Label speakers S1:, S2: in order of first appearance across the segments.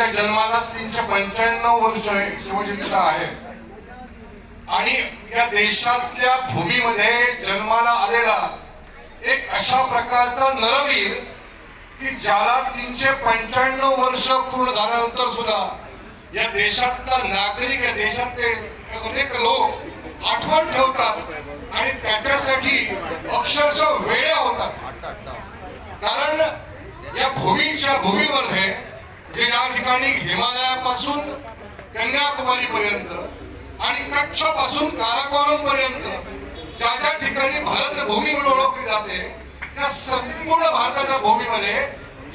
S1: त्याच्या जन्माला 395 वर्ष शिवजयंतीचा आहे आणि या देशातल्या भूमीमध्ये जन्माला आलेला एक अशा प्रकारचा नरवीर की ज्याला 395 वर्ष पूर्ण झाल्यानंतर सुद्धा या देशातला नागरिक, या देशातले अनेक लोक आठवण ठेवतात आणि त्याच्यासाठी अक्षरशः वेड्या होतात. कारण या भूमीमध्ये जे या ठिकाणी हिमालयापासून कन्याकुमारी पर्यंत आणि कच्छ पासून काराकोरम पर्यंत ज्या ज्या ठिकाणी भारत भूमी म्हणून ओळखली जाते त्या संपूर्ण भारताच्या भूमीमध्ये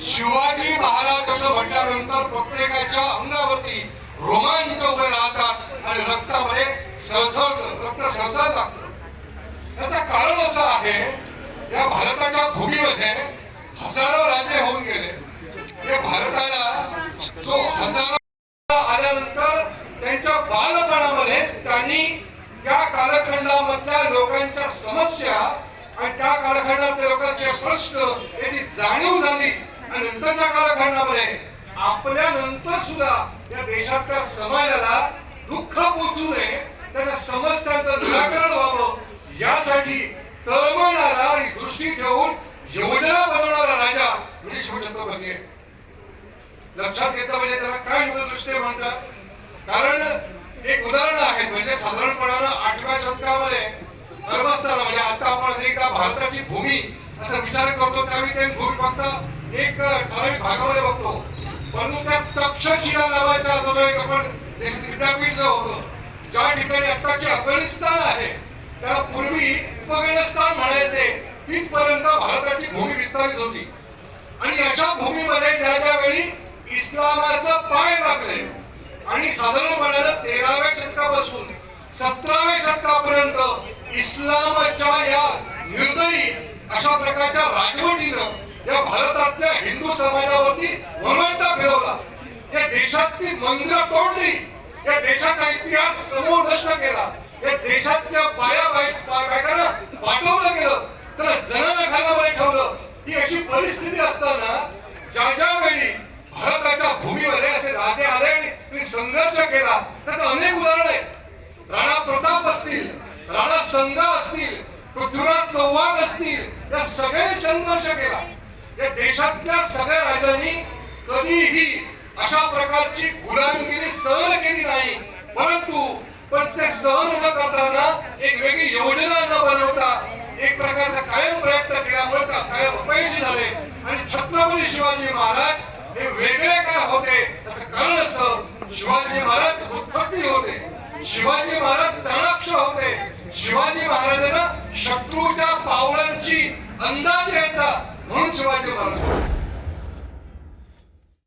S1: शिवाजी महाराज असं म्हटल्यानंतर प्रत्येकाच्या अंगावरती रोमांच उभे राहतात आणि रक्त सळसळ लागतं. याचं कारण असं आहे, या भारताच्या भूमीमध्ये हजारो राजे होऊन गेले. हे भारताला जो हजारो आल्यानंतर त्यांच्या बालपणामध्ये त्यांनी त्या कालखंडामधल्या लोकांच्या समस्या आणि त्या कालखंडातल्या लोकांचे प्रश्न याची जाणीव झाली आणि नंतरच्या कालखंडामध्ये आपल्या नंतर सुद्धा या देशातल्या समाजाला दुःख पोचू नये, त्याच्या समस्यांचं निराकरण व्हावं यासाठी तळमळणारा आणि दृष्टी ठेवून योजना बनवणारा राजा म्हणजे शिवछत्रपती आहे. लक्षात घेतलं म्हणजे त्याला काय दूरदृष्टी म्हणतात. कारण एक उदाहरण आहे, म्हणजे साधारणपणानं 8व्या शतकामध्ये अरबस्तान म्हणजे आता आपण अनेकदा भारताची भूमी असा विचार करतो त्यावेळी ते भूमी फक्त एक ठराविक भागामध्ये बघतो, परंतु त्या तक्षशिला नावाच्या जो एक आपण विद्यापीठ जो होतं ज्या ठिकाणी आताचे अफगाणिस्तान आहे त्याला पूर्वी अफगाणिस्तान म्हणायचे, तिथपर्यंत भारताची भूमी विस्तारित होती. आणि अशा भूमीमध्ये ज्या ज्या वेळी इस्लामाचा पाय लागले आणि साधारणपणे 13व्या शतकापासून 17व्या शतकापर्यंत इस्लामाच्या या निर्दयी अशा प्रकारच्या राजवटीनं या भारतातल्या हिंदू समाजावरती वरवंटा फिरवला. या देशातली मंदिरं तोडली, या देशाचा इतिहास समूळ नष्ट केला, या देशातल्या बायकांना पाठवलं गेलं तर जनाघालामध्ये ठेवलं. ही अशी परिस्थिती असताना ज्या ज्या वेळी भारताच्या भूमीमध्ये असे राजे आले आणि संघर्ष केला त्याचं अनेक उदाहरण आहेत. राणा प्रताप असतील, राणा संगा असतील, पृथ्वीराज चव्हाण असतील, या सगळ्यांनी संघर्ष केला. या देशातल्या सगळ्या राजांनी कधीही अशा प्रकारची गुलामगिरी सहन केली नाही, परंतु ते सहन न करताना एक वेगळी योजना न बनवता एक प्रकारचा कायम प्रयत्न केल्यामुळे कायम अपयशी झाले. आणि छत्रपती शिवाजी महाराज हे वेगळे काय होते त्याचं कारण असं, शिवाजी महाराज उत्पत्ती होते, शिवाजी महाराज चाणाक्ष होते, शिवाजी महाराजांना शत्रूच्या पावलांची अंदाज